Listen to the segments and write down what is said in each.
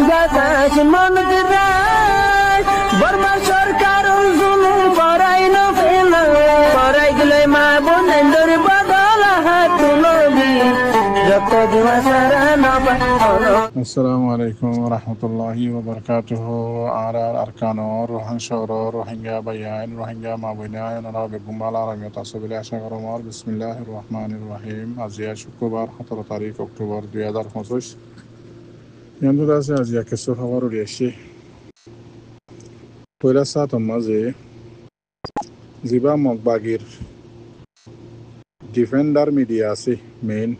বাতাস মন দিরাই বর্মা সরকার জুলুম করাই না ফেলা করাই গেলে মা বোনেদের বদল হাত তুলবি যত দিবা সারা না পালো। আসসালামু আলাইকুম রহমতুল্লাহি ওবরকাতুহ। আর আরকানোর রোহান শহর রোহিঙ্গা বাইয়ান রোহিঙ্গা মাবইনায়ন বেগুম্বাল আরামিয়ত আসবিলে আশা করমর বিসমিল্লাহির রহমানির রহিম। আজিয়া শুক্রবার 17 তারিখ অক্টোবর 2025 ইয়ান্দুর আছে আজিয়া কিছু খবর উলিয়াইছে পয়লা সাতর মাঝে জিবা মগবাগির ডিফেন্ডার মিডিয়া আছে মেইন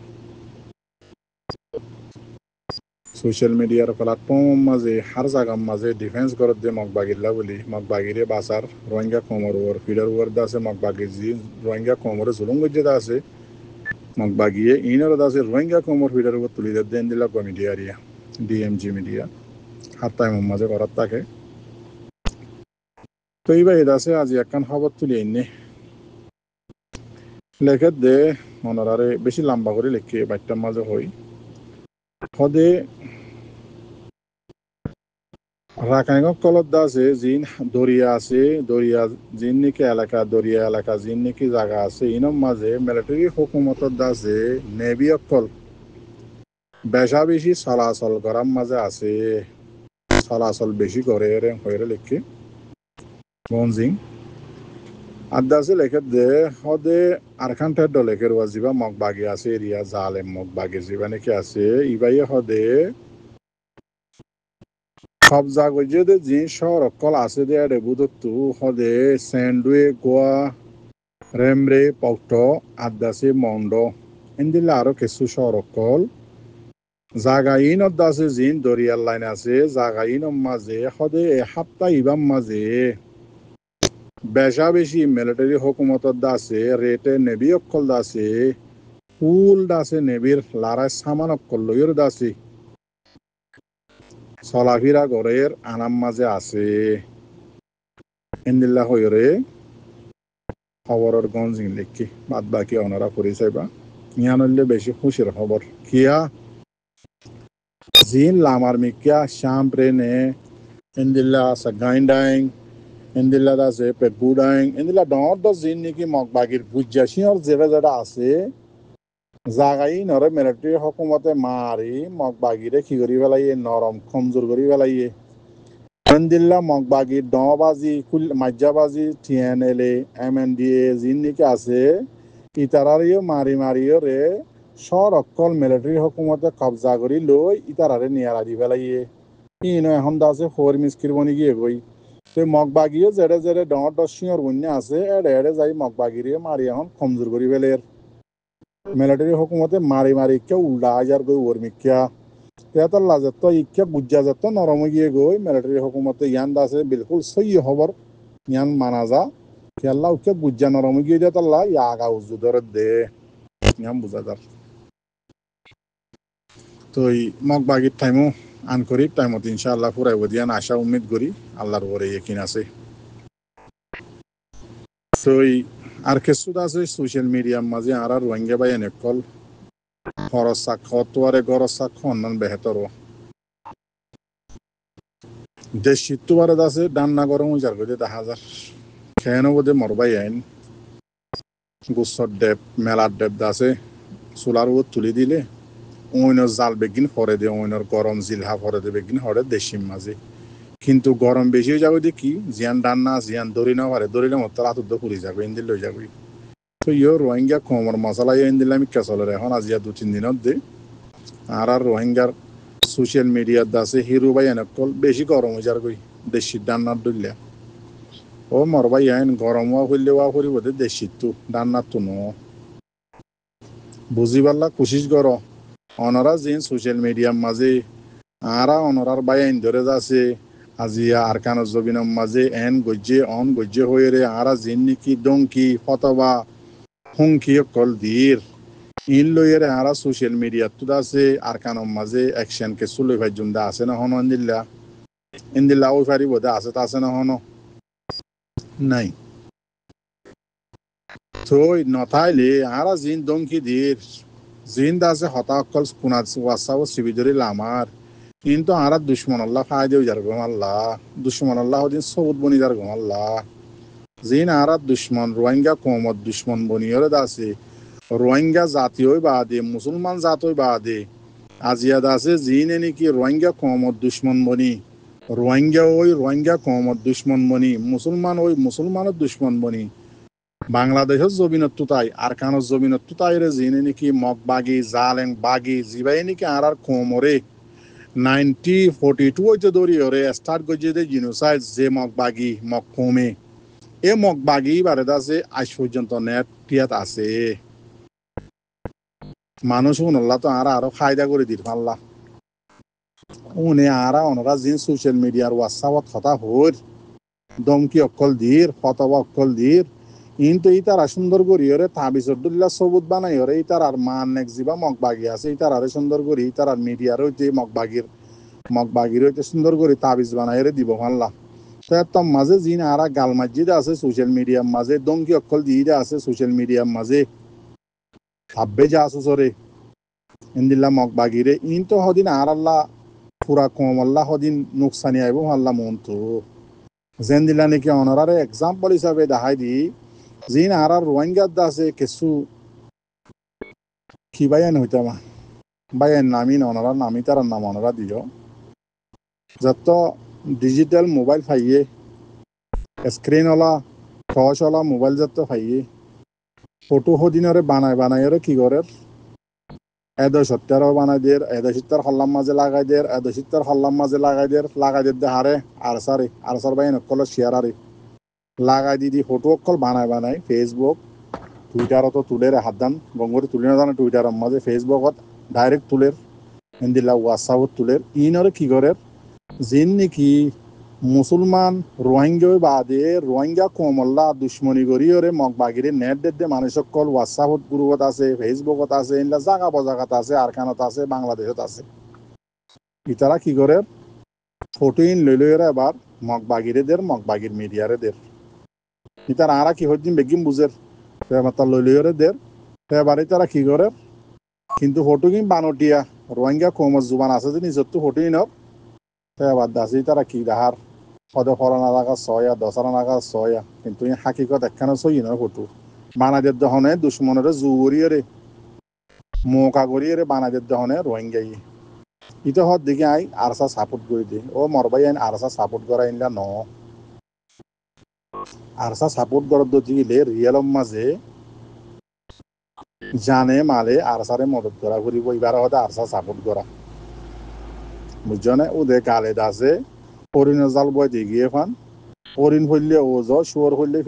সোশ্যাল মিডিয়ার প্ল্যাটফর্ম মাঝে হার জায়গার মাঝে ডিফেন্স করত যে মগবাগিল্লা বলি মগবাগিরে বাসার রোহিঙ্গা কমর ওর ফিডার ওর আছে মগবাগির জি রোহিঙ্গা কমরে জুলুম গজ্জে আছে মগবাগিয়ে ইনর আছে রোহিঙ্গা কমর ফিডার ওর তুলি দেন দিলা মিডিয়া এরিয়া ডিএমজি মিডিয়া হাত টাইম মাঝে করার থাকে তো এইবার এটা আছে আজি একখান খবর তুলি এনে লেখে দে মনরারে বেশি লম্বা করে লেখে বাইটার মাঝে হই সদে রাখাইগঞ্জ কলত আছে জিন দরিয়া আছে দরিয়া জিন নাকি এলাকা দরিয়া এলাকা জিন নাকি জায়গা আছে ইনম মাঝে মিলিটারি হুকুমতত আছে নেভি অকল বেশা বেশি চলাচল করার মাঝে আছে চলাচল বেশি করে হয়ে লেখে মনজিং আদা আছে লেখে দে সদে আরখান ঠের লেখের যিবা মগবাগি আছে এরিয়া জালেম মগবাগি যিবা নাকি আছে ইবাই সদে সব জাগজে যে শহর অকল আছে দে আরে বুধত্তু হদে স্যান্ডুয়ে গোয়া রেমরে পক্ট আদাসে মন্ড এন্দিলা আরো কিছু শহর অকল জাগা ইন আছে জিন দরিয়ার লাইন আছে জাগা ইন মাঝে হদে সপ্তাহ ইবাম মাঝে বেশা বেশি মিলিটারি হুকুমত আছে রেটে নেভি অকল আছে ফুল আছে নেভির লারাই সামান অকল লইর আছে চলাফিরা গড়ের আনাম মাঝে আছে এন্দিল্লা হইরে খবরের গঞ্জিং লিখি বাদ বাকি ওনারা করে চাইবা ইয়ান হইলে বেশি খুশির খবর কিয়া জিন লামার মিকিয়া শ্যাম প্রেনে এন্দিল্লা আছে গাইন্ডাইং এন্দিল্লা আছে পেটবুডাইং এন্দিল্লা ডর দ জিন নাকি মগবাগির বুঝাসিয়র যেটা যেটা আছে জাগাই নরে মিলিটারি হকুমতে মারি মগবাগিরে কি করি পেলাইয়ে নরম কমজোর করি পেলাইয়ে এন্দিল্লা মগবাগি ডবাজি মাজ্জাবাজি টিএনএলএ এমএনডিএ জিন নাকি আছে ইতারারিও মারিও রে সর অকল মিলিটারি হকুমতে কবজা করি লই ইতারারে নিয়ারা দি পেলাইয়ে ইনো এখন আছে ফোর মিসকির বনি গিয়ে গই তো মগবাগিও জেড়ে জেড়ে ডর দশিয়র বন্যা আছে এড়ে এড়ে যাই মগবাগিরে মারি এখন কমজোর করি পেলের মিলিটারি হকুমতে মারি কে উল্টা হাজার গই ওর মিকিয়া তেতাল্লা যত ইচ্ছা বুঝা যত নরম গিয়ে গই মিলিটারি হকুমতে ইয়ান আছে বিলকুল সই খবর ইয়ান মানা যা খেলা উচ্চা বুঝা নরম গিয়ে তেতাল্লা ইয়াগা উজু ধরে দে ইয়ান বুঝা যার তো এই মগবাগির টাইমও আন করি টাইমত ইনশাআল্লাহ ফুরাইব দিয়ান আশা উম্মিদ করি আল্লাহর উপরে ইকিন আছে তো আর কিছু আছে সোশ্যাল মিডিয়ার মাঝে আর রোহিঙ্গা বাই এনেকল খরচ সাক্ষ্য তোয়ারে গরজ সাক্ষ্য অন্যান্য বেহতর দেশ শীতু বারত আছে ডান্না গরম উজার করে 10,000 খেয়ে বোধে মরবাই আইন গুসর ডেপ মেলার ডেপ আছে সোলার উপর তুলি দিলে ওইনর জাল বেগিন হরে দে ওইনর গরম জিলহা হরে দে বেগিন হরে দেশিম মাঝে কিন্তু গরম বেশি হয়ে যাবে দেখি জিয়ান ডান্না জিয়ান দড়ি না পারে দড়িলে মতো রাতুর পুরি যাবে ইন্দিল লই যাবে তো ইয়ে রোহিঙ্গা কমর মশলা ইন্দিল আমি কেসলের এখন আজিয়া 2-3 দিনত দে আর রোহিঙ্গার সোশ্যাল মিডিয়ার আছে হিরো ভাই এনেকল বেশি গরম হয়ে যার গই দেশি ডান্নার দলিয়া ও মরবাই আইন গরম হওয়া হইলে ওয়া করিব দে দেশি তো ডান্নার তো ন বুঝি পারলা কোশিশ কর অনরা জিন সোশ্যাল মিডিয়ার মাঝে আরা অনরার বাই আইন ধরে যাচ্ছে আজিয়া আরকানোর জবিনের মাঝে এন গজ্জে হয়ে রে আরা জিন নাকি ডঙ্কি ফতবা হুঙ্কি কল ধীর ইন লইয়ের আরা সোশ্যাল মিডিয়াত তো আছে আরকানোর মাঝে অ্যাকশন কে সুলই ভাই জুন্দা আছে না হন ইন্দিল্লা ওই ফারি বোধে আছে তা আছে না হন নাই তো নথাইলে আরা জিন ডঙ্কি ধীর জিন আছে হতা অকল পুনা ওয়াসা ও শিবিদরি লামার কিন্তু আর দুশ্মন আল্লাহ ফায়দে যার গম আল্লাহ দুশ্মন আল্লাহ দিন সবুত বনি যার গম আল্লাহ জিন আর দুশ্মন রোহিঙ্গা কমত দুশ্মন বনিয়রে দাসে রোহিঙ্গা জাতীয় বাদে মুসলমান জাতীয় বাদে আজিয়াদ আছে জিনে নাকি রোহিঙ্গা কমত দুশ্মন বনি রোহিঙ্গা কমত দুশ্মন বনি মুসলমান ওই মুসলমানের দুশ্মন বনি বাংলাদেশের জমিনত তাই আর কানের জমিনত তাই রে জিনে নাকি মগ বাগি জালেং বাগি জিবাই নাকি আর কোমরে 1942 হইতে ধরি ওরে স্টার্ট করছে যে জিনোসাইড যে মগ বাগি মগ কমে এ মগ বাগি বারে আছে আজ পর্যন্ত নেট টিয়াত আছে মানুষ উনল্লা তো আর আরো ফায়দা করে দিল পাল্লা উনি আর ওনারা জিন সোশ্যাল মিডিয়ার হোয়াটসঅ্যাপত কথা হর দমকি অক্কল দির ফতবা অক্কল দির কিন্তু এই তারা সুন্দর করি ওরে তাবিজুল্লাহ সবুত বানাই ওরে এই তার আর মান নেক জিবা মগবাগি আছে এই তার আরে সুন্দর করি এই তার আর মিডিয়ার হইতে মগবাগির হইতে সুন্দর করে তাবিজ বানাই রে দিব পাল্লা তো এত মাঝে জিন আর গাল মসজিদ আছে সোশ্যাল মিডিয়ার মাঝে দমকি অক্কল দিয়ে আছে সোশ্যাল মিডিয়ার মাঝে ভাববে যা আসুস ওরে ইন্দিল্লা মগবাগিরে ইন তো হদিন আর আল্লাহ পুরা কম আল্লাহ হদিন নুকসানি আইব আল্লাহ মন তো যেন দিলা নাকি অনারারে এক্সাম্পল হিসাবে দেখাই দি জিন আর রোহিঙ্গার দাসে কিছু কি বাইন হইতামা বাইন নামি অনারা নামি তার নাম অনারা দিও যত ডিজিটাল মোবাইল পাইয়ে স্ক্রিনওয়ালা টর্চওয়ালা মোবাইল যত পাইয়ে ফটো হদিনরে বানাই কি করে এদশত্তরও বানাই দের এদশিত্তর হল্লাম মাঝে লাগাই দের এদশিত্তর হল্লাম মাঝে লাগাই দের হারে আরসার বাইন অকল শেয়ার আরে লাগাই দি ফটো অকল বানাই ফেসবুক টুইটারত তুলে হাত দান বঙ্গরে তুলে না জানে টুইটারের মাঝে ফেসবুকত ডাইরেক্ট তুলের হিন্দিলা হোয়াটসঅ্যাপত তুলের ইনরে কি করে জিন নাকি মুসলমান রোহিঙ্গা বাদে রোহিঙ্গা কমল্লা দুশ্মনী করি ওরে মগ বাগিরে নেট দে মানুষ সকল হোয়াটসঅ্যাপত গ্রুপত আছে ফেসবুকত আছে ইনলা জাগা বজাগাত আছে আরকানত আছে বাংলাদেশত আছে ইতারা কি করে ফটো ইন লই এবার মগ বাগিরে দের মগ বাগির মিডিয়ারে দের ইতারা আরা কি হদিন বেগিম বুঝের মাতা লই দের এবারে তারা কি করে কিন্তু ফটো কিন বানটিয়া রোহিঙ্গা কমত জুবান আছে যে নিজত ফটো ইনর এবার দাসি তারা কি দাহার সদে ফরানা লাগা ছয়া দশরা লাগা ছয়া কিন্তু হাকিকত একখানে ছই নয় ফটো বানাদের দহনে দুশ্মনের জুগরিয়ে মৌকা করিয়ে বানাদের দহনে রোহিঙ্গাই ইতো হত দেখি আই আরসা সাপোর্ট করে দি ও মরবাই আইন আরসা সাপোর্ট করা ইনলা ন আরসা সাপোর্ট করার দিলে রিয়েল মাঝে জানে মালে আরসারে মদত করা করিব এবার হতে আরসা সাপোর্ট করা বুঝছনে ওদে গালে দাসে হরিণ জাল বই দিয়ে গিয়ে ফান হরিণ হইলে ও শুয়োর হইলে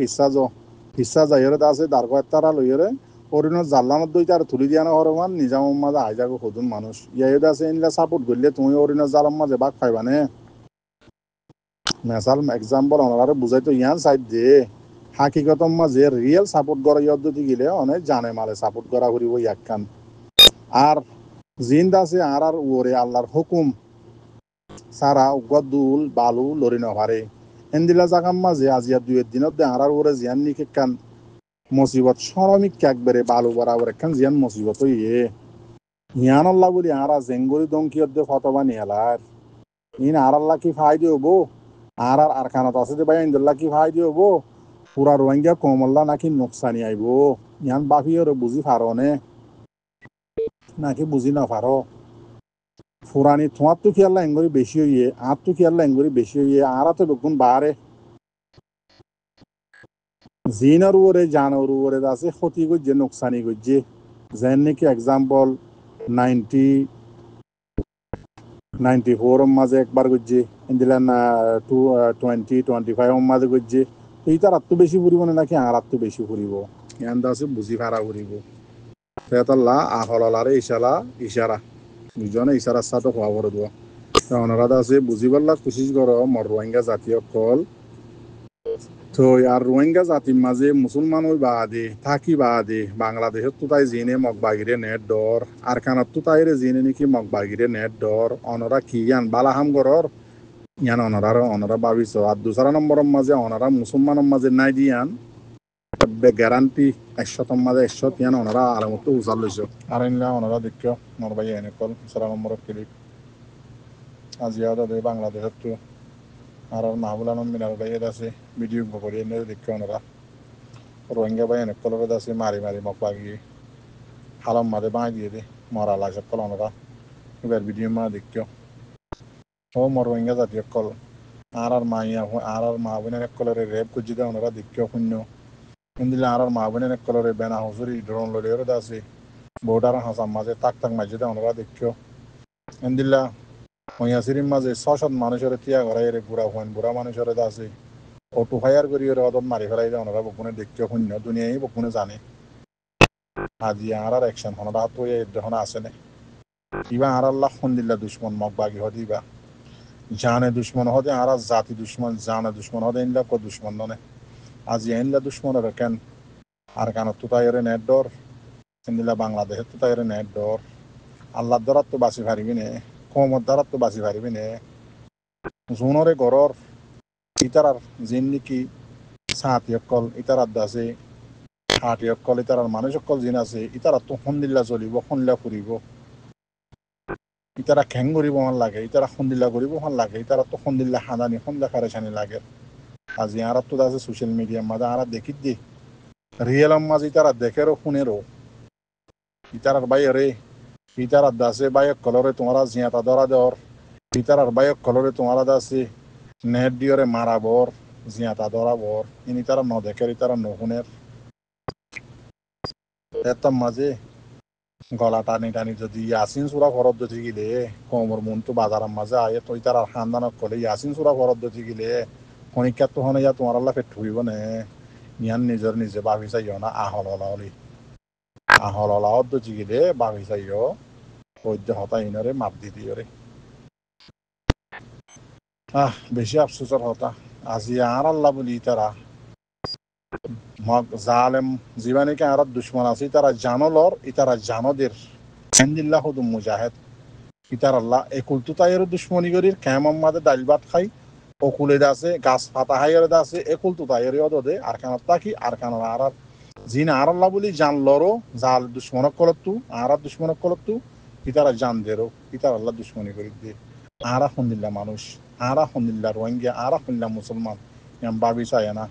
ফিসা যাইরে দাসে দার্গ তারা লইরে হরিণের জাল্লানত দই তার তুলি দিয়া না হরমান নিজাম মাঝে আইজাগো সদুন মানুষ ইয়াই দাসে ইনলা সাপোর্ট করলে তুমি হরিণের জালাম মাঝে বাঘ পাইবানে মেসাল এক্সাম্পল ওনারা বুঝাই তো ইয়ান সাইড দিয়ে হাকিকত মাঝে রিয়েল সাপোর্ট করা পদ্ধতি গেলে অনেক জানে মালে সাপোর্ট করা করিব ইয়াকান আর জিন্দ আছে আর ওরে আল্লাহর হুকুম সারা গদুল বালু লরি নভারে এন্দিলা জাগাম মাঝে আজিয়া দুয়ের দিনত দে আর ওরে জিয়ান নিকে কান মুসিবত শ্রমিক একবারে বালু বরাবর একখান জিয়ান মুসিবত ইয়ান আল্লাহ বলি আরা জেঙ্গরি দঙ্কিয়ত দে ফতবা নিয়ালার ইন আর আল্লাহ কি ফায়দে হবো আর খানাত আছে যে ভাই ইন্দুল্লাহ কি ফায়দে হবো পুরা রোহিঙ্গা কমল্লা নাকি নোকসানি আইব ইয়ান বাফি ওরে বুঝি ফারনে নাকি বুঝি না ফারো ফুরানি তোমার তো খেয়াল এঙ্গরি বেশি হইয়ে আর তো খেয়াল এঙ্গরি বেশি হইয়ে আর তো বেগুন বাহারে জিনার উপরে জানোর উপরে আছে ক্ষতি করছে নোকসানি করছে যেন নাকি এক্সাম্পল 94 মাঝে একবার করছে ইন্দিলান 2025 মাঝে করছে এই তার আত্ম বেশি ফুরিব না নাকি আর আত্ম বেশি ফুরিব ইয়ান আছে বুঝি ফারা ফুরিব সেতাল্লাহ আহলারে ইশারা বুঝনে ইশারার সাথে হওয়া করে দেওয়া ওনারা আছে বুঝিবার কোশিশ করো মর রোহিঙ্গা জাতীয় কল তো আর রোহিঙ্গা জাতির মাঝে মুসলমান ওই বাদে থাকি বাদে বাংলাদেশত তো তাই জিনে মগবাগিরে নেট ডর আর কানত তো তাইরে জিনে নাকি মগবাগিরে নেট ডর অনরা কি ইয়ান বালাহাম গরর ইয়ান অনরা ভাবিছ আর দুসরা নম্বরের মাঝে অনরা মুসলমানের মাঝে নাই দিয়ান গ্যারান্টি 100 মাঝে 100 ইয়ান অনরা আরামত উজাল লইছ আর ইনলা অনরা দেখিও নরবাই এনে কল দুসরা নম্বরের ক্লিক আজিয়াদা দে বাংলাদেশত তো আর মাহবুলানম মিনার বাইরে আছে ভিডিও করে এনে দেখে ওনারা রোহিঙ্গা বাই অনেক কলরে আছে মারি মারি মক বাগিয়ে হালাম মাদে বাঁ দিয়ে দে মরা লাগাত কল ওনারা এবার ভিডিও মা দেখো ও মর রোহিঙ্গা জাতীয় কল আর মাইয়া আর মা বোনের এক কলরে রেপ করছি দে ওনারা দেখো শূন্য হিন্দিলে আর মা বোনের এক কলরে বেনা হুজুরি ড্রোন লড়ে আছে বর্ডার হাসাম মাঝে তাক তাক মাঝে দে ওনারা দেখো হিন্দিল্লা হইয়াছিরির মাঝে 600 মানুষের তিয়া ঘরাই রে বুড়া হন বুড়া মানুষের আছে অটো ফায়ার করি ওরা অদম মারি ফেলাই দেয় ওনারা বকুনে দেখতে শূন্য দুনিয়ায় বকুনে জানে আজি আর অ্যাকশন হনরা তো এখন আছে না ইবা আর আল্লাহ খুন্দিল্লা দুশ্মন মক বাগি হদিবা জানে দুশ্মন হদে আর জাতি দুশ্মন জানে দুশ্মন হদে ইনলা কো দুশ্মন ননে আজি ইনলা দুশ্মন কেন আর কান তো তাইরে নেট ডর ইনলা বাংলাদেশে তো তাইরে নেট ডর আল্লাহর দ্বারা তো বাঁচি পারিবি নে কমর দ্বারা তো বাঁচি পারিবি নে জোনরে গরর ইতারার জিন নিকি সাত অকল ইতারার দাসে হাট অকল ইতারার মানুষ অকল জিন আছে ইতারা তো সন্দিল্লা চলিব সন্দিল্লা ফুরিব ইতারা খ্যাং করিব ভাল লাগে ইতারা সন্দিল্লা করিব ভাল লাগে ইতারা তো সন্দিল্লা হানানি সন্ধ্যা খারেছানি লাগে আজি আর তো আছে সোশ্যাল মিডিয়ার মাঝে আর দেখি দি রিয়েলাম মাঝে ইতারা দেখেরও শুনেরও ইতারার বাইরে ইতারার দাসে বাইক কলরে তোমারা জিয়াতা ধরা দেওয়ার ইতারার বাইক কলরে তোমারা দাসে নেট দিয়রে মারাবর জিয়াতা ধরাবর ইনি তারা ন দেখের ইতারা নহুনের এত মাঝে গলা টানি টানি যদি ইয়াসিন সুরা ফরত যদি গিলে কমর মন তো বাজারের মাঝে আয়ে তো তার খানদানক কলে ইয়াসিন সুরা ফরত যদি গিলে খনিকাত তো হনে ইয়া তোমার আল্লাহ পেট ঠুইব নে ইয়ান নিজের নিজে বাবি চাইও না আহল হলাওলি আহল হলাওত যদি গিলে বাবি চাইও বৈদ্য হতা ইনরে মাপ দি দিয়রে বেশি আফসোসের হতা আজি আর আল্লাহ বলি তারা জালেম জীবানিকে আর দুশ্মন আছে তারা জানলর ইতারা জানদের আলহামদুলিল্লাহ হুদুম মুজাহিদ ইতার আল্লাহ একুল তো তাইয়ের দুশ্মনী করির ক্যামম মাদে ডাইল ভাত খাই অকুলে আছে গাছ পাতা হাইয়ের আছে একুল তো তাইয়ের অদে আর কানত তাকি আর কানত আর জিন আর আল্লাহ বলি জানলরও জাল দুশ্মনক কলতু আর দুশ্মনক কলতু ইতারা জানদেরও ইতার আল্লাহ দুশ্মনী করি দিয়ে আর আলহামদুলিল্লাহ মানুষ আর আলহামদুলিল্লাহ রোহিঙ্গা আর আলহামদুলিল্লাহ মুসলমান ইয়াম বাবি চায় না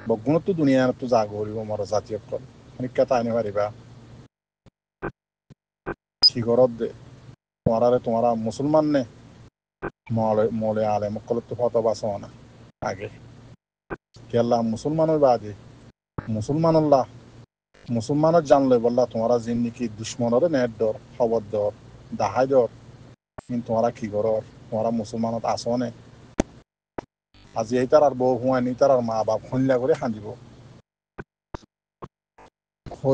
বগুণত তো দুনিয়ার তো জাগ করিব মর জাতীয় কল অনেকটা তাইনে পারিবা কি করত দে তোমারা মুসলমান নে মলে আলে মকল তো ফত বাস না আগে কেল্লা মুসলমানের বাদে মুসলমানুল্লাহ মুসলমানের জানলে বললা তোমারা জিন্দিকি দুশ্মনরে নেট দর খবর দর দাহাই দর কিন্তু তোমরা কি করর তোমরা মুসলমানত আসো নে আজি এই তার আর বউ হুয়ানি তার আর মা বাপ হল্লা করে হাঁদিব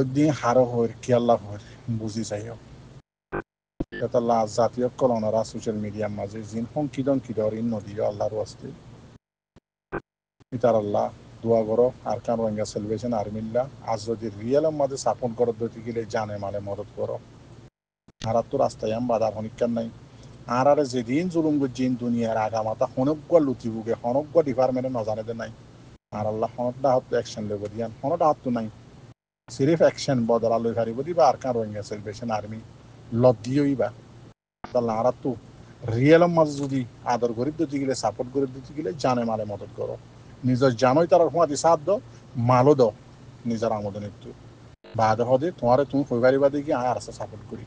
দিন হারো হইর কি আল্লাহ হইর বুঝি চাইও এটা জাতীয় কলনারা সোশ্যাল মিডিয়ার মাঝে জিন কিদন কিদর ইন নদী আল্লাহর ওয়াস্তে ইতার আল্লাহ দোয়া করো আর কান রোহিঙ্গা সেলিব্রেশন আর্মিল্লা আজ যদি রিয়েলের মাঝে সাপোর্ট করো দিতে গেলে জানে মানে মদত করো আর তো রাস্তায় আম বাধার হনিকার নাই আর যেদিন জুলুম জিন দুনিয়ার আগামাতা হনজ্ঞ লুটিবুগে হনজ্ঞ ডিপার্টমেন্টে নজানে দে নাই আর আল্লাহ হনটা হাত অ্যাকশন দেব দিয়ান হনটা হাত তো নাই সিরিফ অ্যাকশন বদলা লই পারিব দিবা আর কান রোহিঙ্গা সেলিব্রেশন আর্মি লত দিওইবা তাহলে আর তো রিয়েলের মাঝে যদি আদর গরিব দিতে গেলে সাপোর্ট গরিব দিতে গেলে জানে মালে মদত করো নিজের জানোই তার হুঁয়াদি সাথ দো মালও দো নিজের আমদন একটু বাদ হদে তোমারে তুমি কইবারিবা দেখি আর সাপোর্ট করি